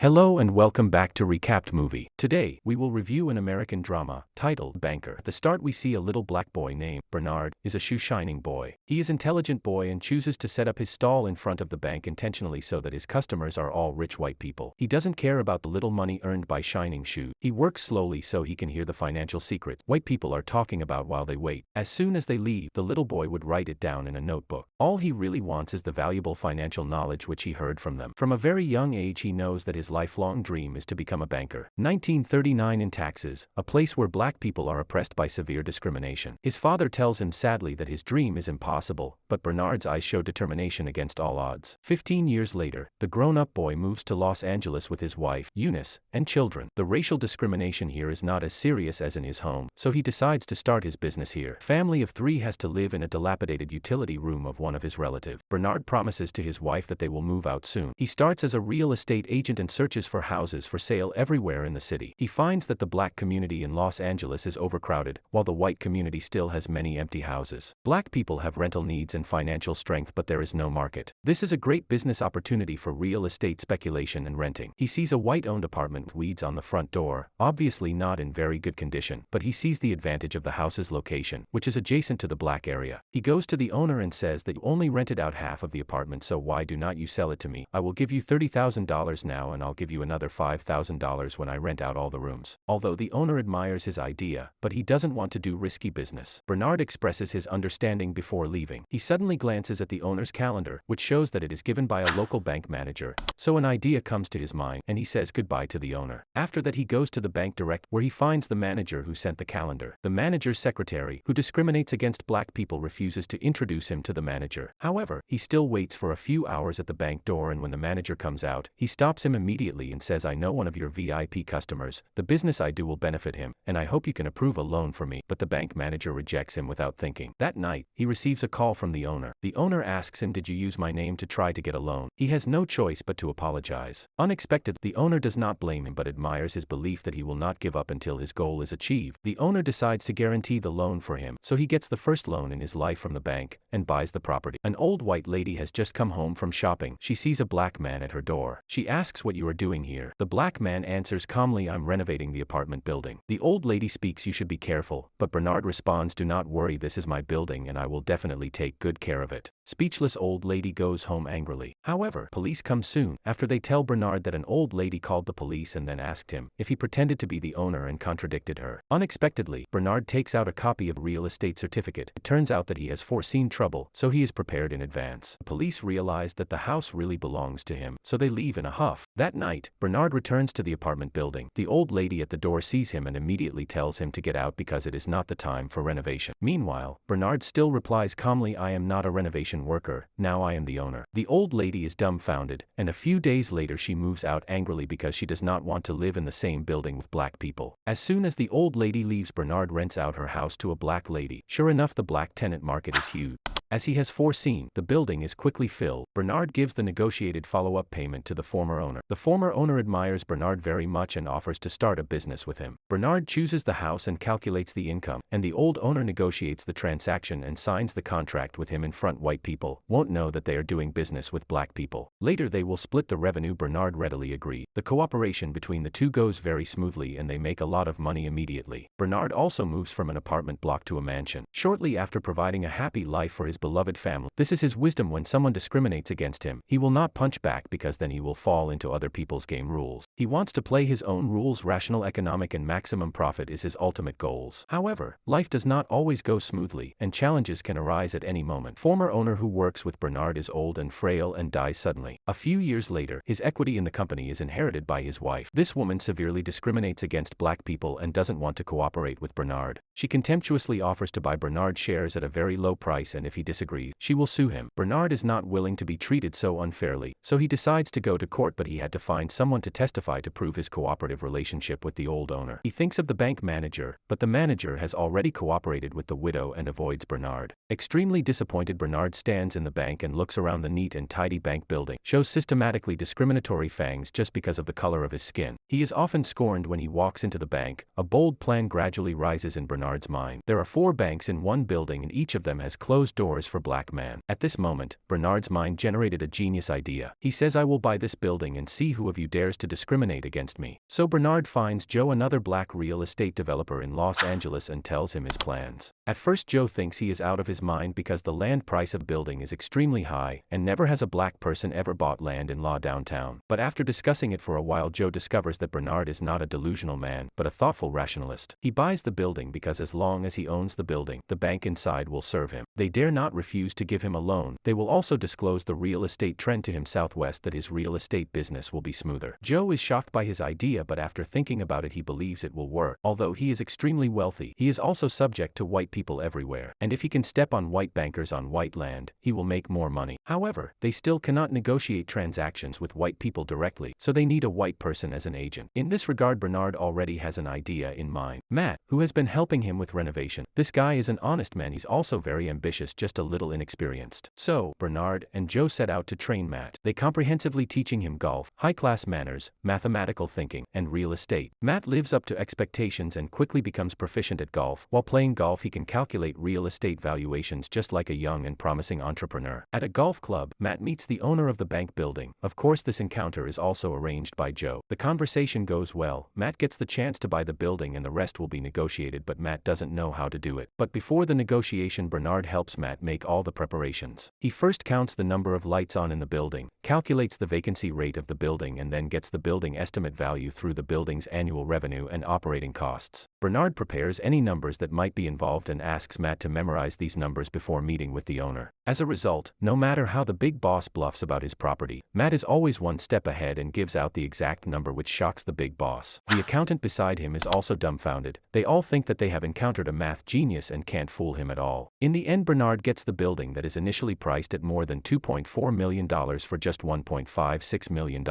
Hello and welcome back to Recapped Movie. Today, we will review an American drama titled Banker. At the start we see a little black boy named Bernard is a shoe-shining boy. He is an intelligent boy and chooses to set up his stall in front of the bank intentionally so that his customers are all rich white people. He doesn't care about the little money earned by shining shoes. He works slowly so he can hear the financial secrets white people are talking about while they wait. As soon as they leave, the little boy would write it down in a notebook. All he really wants is the valuable financial knowledge which he heard from them. From a very young age he knows that his lifelong dream is to become a banker. 1939 in Texas, a place where black people are oppressed by severe discrimination. His father tells him sadly that his dream is impossible, but Bernard's eyes show determination against all odds. 15 years later, the grown-up boy moves to Los Angeles with his wife, Eunice, and children. The racial discrimination here is not as serious as in his home, so he decides to start his business here. A family of 3 has to live in a dilapidated utility room of one of his relatives. Bernard promises to his wife that they will move out soon. He starts as a real estate agent and searches for houses for sale everywhere in the city. He finds that the black community in Los Angeles is overcrowded, while the white community still has many empty houses. Black people have rental needs and financial strength, but there is no market. This is a great business opportunity for real estate speculation and renting. He sees a white-owned apartment with weeds on the front door, obviously not in very good condition, but he sees the advantage of the house's location, which is adjacent to the black area. He goes to the owner and says that you only rented out half of the apartment, so why do not you sell it to me? I will give you $30,000 now and I'll give you another $5,000 when I rent out all the rooms. Although the owner admires his idea, but he doesn't want to do risky business. Bernard expresses his understanding before leaving. He suddenly glances at the owner's calendar, which shows that it is given by a local bank manager, so an idea comes to his mind, and he says goodbye to the owner. After that he goes to the bank direct, where he finds the manager who sent the calendar. The manager's secretary, who discriminates against black people, refuses to introduce him to the manager. However, he still waits for a few hours at the bank door, and when the manager comes out, he stops him immediately and says, I know one of your VIP customers, the business I do will benefit him, and I hope you can approve a loan for me. But the bank manager rejects him without thinking. That night, he receives a call from the owner. The owner asks him, did you use my name to try to get a loan? He has no choice but to apologize. Unexpected, the owner does not blame him but admires his belief that he will not give up until his goal is achieved. The owner decides to guarantee the loan for him, so he gets the first loan in his life from the bank, and buys the property. An old white lady has just come home from shopping. She sees a black man at her door. She asks what you are doing here. The black man answers calmly, I'm renovating the apartment building. The old lady speaks, you should be careful, but Bernard responds, do not worry, this is my building and I will definitely take good care of it. Speechless old lady goes home angrily. However, police come soon, after they tell Bernard that an old lady called the police and then asked him if he pretended to be the owner and contradicted her. Unexpectedly, Bernard takes out a copy of a real estate certificate. It turns out that he has foreseen trouble, so he is prepared in advance. The police realize that the house really belongs to him, so they leave in a huff. That night, Bernard returns to the apartment building. The old lady at the door sees him and immediately tells him to get out because it is not the time for renovation. Meanwhile, Bernard still replies calmly, I am not a renovation worker, now I am the owner. The old lady is dumbfounded, and a few days later she moves out angrily because she does not want to live in the same building with black people. As soon as the old lady leaves, Bernard rents out her house to a black lady. Sure enough, the black tenant market is huge. As he has foreseen, the building is quickly filled. Bernard gives the negotiated follow-up payment to the former owner. The former owner admires Bernard very much and offers to start a business with him. Bernard chooses the house and calculates the income, and the old owner negotiates the transaction and signs the contract with him in front. White people won't know that they are doing business with black people. Later they will split the revenue. Bernard readily agrees. The cooperation between the two goes very smoothly and they make a lot of money immediately. Bernard also moves from an apartment block to a mansion. Shortly after providing a happy life for his beloved family. This is his wisdom: when someone discriminates against him, he will not punch back because then he will fall into other people's game rules. He wants to play his own rules. Rational economic and maximum profit is his ultimate goals. However, life does not always go smoothly, and challenges can arise at any moment. Former owner who works with Bernard is old and frail and dies suddenly. A few years later, his equity in the company is inherited by his wife. This woman severely discriminates against black people and doesn't want to cooperate with Bernard. She contemptuously offers to buy Bernard shares at a very low price, and if he disagrees, she will sue him. Bernard is not willing to be treated so unfairly, so he decides to go to court, but he had to find someone to testify to prove his cooperative relationship with the old owner. He thinks of the bank manager, but the manager has already cooperated with the widow and avoids Bernard. Extremely disappointed, Bernard stands in the bank and looks around the neat and tidy bank building. Shows systematically discriminatory fangs just because of the color of his skin. He is often scorned when he walks into the bank. A bold plan gradually rises in Bernard's mind. There are 4 banks in one building and each of them has closed doors for black man. At this moment, Bernard's mind generated a genius idea. He says, I will buy this building and see who of you dares to discriminate against me. So Bernard finds Joe, another black real estate developer in Los Angeles, and tells him his plans. At first Joe thinks he is out of his mind because the land price of building is extremely high, and never has a black person ever bought land in downtown. But after discussing it for a while, Joe discovers that Bernard is not a delusional man, but a thoughtful rationalist. He buys the building because as long as he owns the building, the bank inside will serve him. They dare not refuse to give him a loan. They will also disclose the real estate trend to him southwest, that his real estate business will be smoother. Joe is shocked by his idea, but after thinking about it, he believes it will work. Although he is extremely wealthy, he is also subject to white people everywhere, and if he can step on white bankers on white land, he will make more money. However, they still cannot negotiate transactions with white people directly, so they need a white person as an agent. In this regard, Bernard already has an idea in mind. Matt, who has been helping him with renovation. This guy is an honest man. He's also very ambitious, just a little inexperienced. So, Bernard and Joe set out to train Matt. They comprehensively teaching him golf, high-class manners, mathematical thinking, and real estate. Matt lives up to expectations and quickly becomes proficient at golf. While playing golf, he can calculate real estate valuations just like a young and promising entrepreneur. At a golf club, Matt meets the owner of the bank building. Of course, this encounter is also arranged by Joe. The conversation goes well. Matt gets the chance to buy the building and the rest will be negotiated, but Matt doesn't know how to do it. But before the negotiation, Bernard helps Matt make all the preparations. He first counts the number of lights on in the building, calculates the vacancy rate of the building, and then gets the building estimate value through the building's annual revenue and operating costs. Bernard prepares any numbers that might be involved and asks Matt to memorize these numbers before meeting with the owner. As a result, no matter how the big boss bluffs about his property, Matt is always one step ahead and gives out the exact number, which shocks the big boss. The accountant beside him is also dumbfounded. They all think that they have encountered a math genius and can't fool him at all. In the end, Bernard gets the building that is initially priced at more than $2.4 million for just $1.56 million.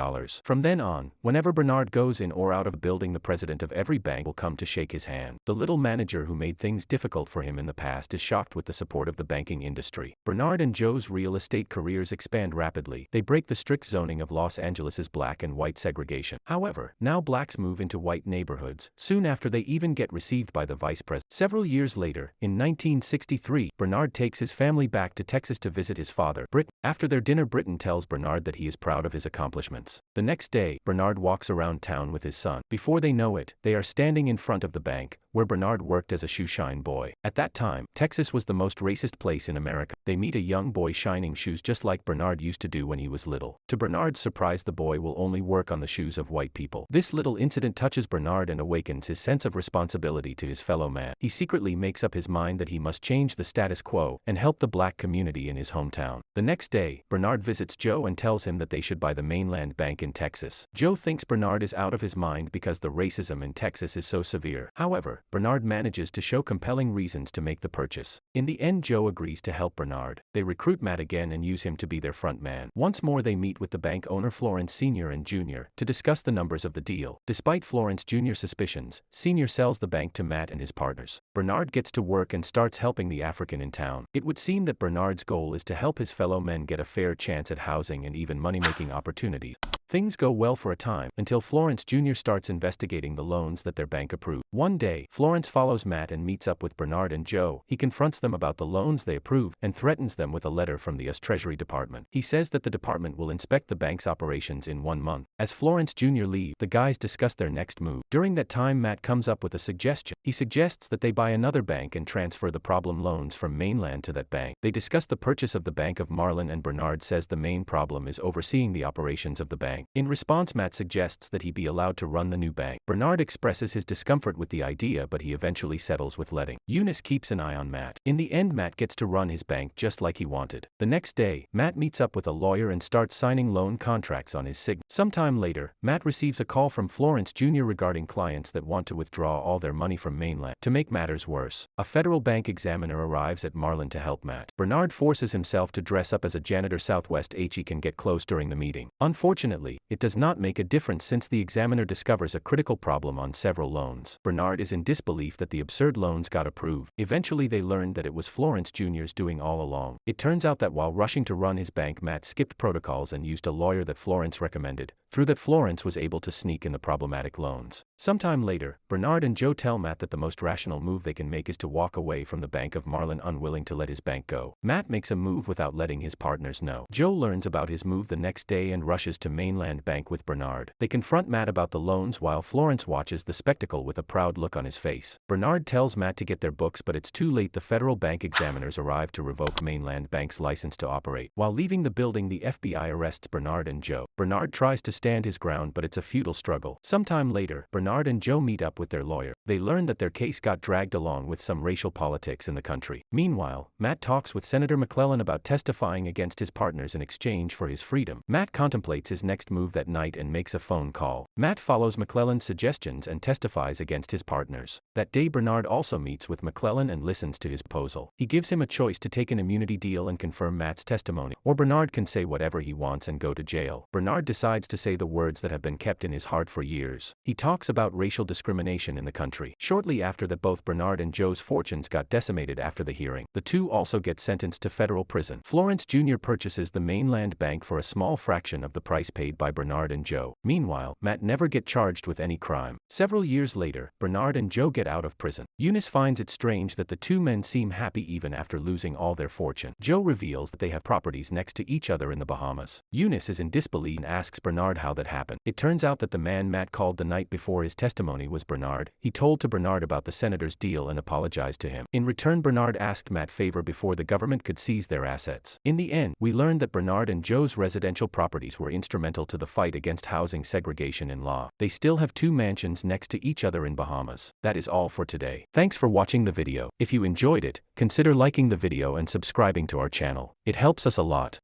From then on, whenever Bernard goes in or out of a building, the president of every bank will come to shake his hand. The little manager who made things difficult for him in the past is shocked with the support of the banking industry. Bernard and Joe's real estate careers expand rapidly. They break the strict zoning of Los Angeles's black and white segregation. However, now blacks move into white neighborhoods. Soon after, they even get received by the vice president. Several years later, in 1963, Bernard takes his family back to Texas to visit his father, Britton. After their dinner, Britton tells Bernard that he is proud of his accomplishments. The next day, Bernard walks around town with his son. Before they know it, they are standing in front of the bank, where Bernard worked as a shoeshine boy. At that time, Texas was the most racist place in America. They meet a young boy shining shoes just like Bernard used to do when he was little. To Bernard's surprise, the boy will only work on the shoes of white people. This little incident touches Bernard and awakens his sense of responsibility to his fellow man. He secretly makes up his mind that he must change the status quo and help the black community in his hometown. The next day, Bernard visits Joe and tells him that they should buy the mainland bank in Texas. Joe thinks Bernard is out of his mind because the racism in Texas is so severe. However, Bernard manages to show compelling reasons to make the purchase. In the end, Joe agrees to help Bernard. They recruit Matt again and use him to be their front man. Once more, they meet with the bank owner Florence Sr. and Jr. to discuss the numbers of the deal. Despite Florence Jr.'s suspicions, Sr. sells the bank to Matt and his partners. Bernard gets to work and starts helping the African in town. It would seem that Bernard's goal is to help his fellow men get a fair chance at housing and even money-making opportunities. Things go well for a time, until Florence Jr. starts investigating the loans that their bank approved. One day, Florence follows Matt and meets up with Bernard and Joe. He confronts them about the loans they approved and threatens them with a letter from the U.S. Treasury Department. He says that the department will inspect the bank's operations in 1 month. As Florence Jr. leaves, the guys discuss their next move. During that time, Matt comes up with a suggestion. He suggests that they buy another bank and transfer the problem loans from mainland to that bank. They discuss the purchase of the Bank of Marlin, and Bernard says the main problem is overseeing the operations of the bank. In response, Matt suggests that he be allowed to run the new bank. Bernard expresses his discomfort with the idea, but he eventually settles with letting. Eunice keeps an eye on Matt. In the end, Matt gets to run his bank just like he wanted. The next day, Matt meets up with a lawyer and starts signing loan contracts on his signature. Sometime later, Matt receives a call from Florence Jr. regarding clients that want to withdraw all their money from mainland. To make matters worse, a federal bank examiner arrives at Marlin to help Matt. Bernard forces himself to dress up as a janitor Southwest He can get close during the meeting. Unfortunately, it does not make a difference since the examiner discovers a critical problem on several loans. Bernard is in disbelief that the absurd loans got approved. Eventually, they learn that it was Florence Jr.'s doing all along. It turns out that while rushing to run his bank, Matt skipped protocols and used a lawyer that Florence recommended, through that Florence was able to sneak in the problematic loans. Sometime later, Bernard and Joe tell Matt that the most rational move they can make is to walk away from the bank of Marlin, unwilling to let his bank go. Matt makes a move without letting his partners know. Joe learns about his move the next day and rushes to Mainland Bank with Bernard. They confront Matt about the loans while Florence watches the spectacle with a proud look on his face. Bernard tells Matt to get their books, but it's too late. The federal bank examiners arrive to revoke Mainland Bank's license to operate. While leaving the building, the FBI arrests Bernard and Joe. Bernard tries to stand his ground, but it's a futile struggle. Sometime later, Bernard and Joe meet up with their lawyer. They learn that their case got dragged along with some racial politics in the country. Meanwhile, Matt talks with Senator McClellan about testifying against his partners in exchange for his freedom. Matt contemplates his next move that night and makes a phone call. Matt follows McClellan's suggestions and testifies against his partners. That day, Bernard also meets with McClellan and listens to his proposal. He gives him a choice to take an immunity deal and confirm Matt's testimony, or Bernard can say whatever he wants and go to jail. Bernard decides to say the words that have been kept in his heart for years. He talks about racial discrimination in the country. Shortly after that, both Bernard and Joe's fortunes got decimated after the hearing. The two also get sentenced to federal prison. Florence Jr. purchases the Mainland Bank for a small fraction of the price paid by Bernard and Joe. Meanwhile, Matt never get charged with any crime. Several years later, Bernard and Joe get out of prison. Eunice finds it strange that the two men seem happy even after losing all their fortune. Joe reveals that they have properties next to each other in the Bahamas. Eunice is in disbelief and asks Bernard how that happened. It turns out that the man Matt called the night before his testimony was Bernard. He told to Bernard about the senator's deal and apologized to him. In return, Bernard asked Matt favor before the government could seize their assets. In the end, we learned that Bernard and Joe's residential properties were instrumental to the fight against housing segregation in law. They still have two mansions next to each other in Bahamas. That is all for today. Thanks for watching the video. If you enjoyed it, consider liking the video and subscribing to our channel. It helps us a lot.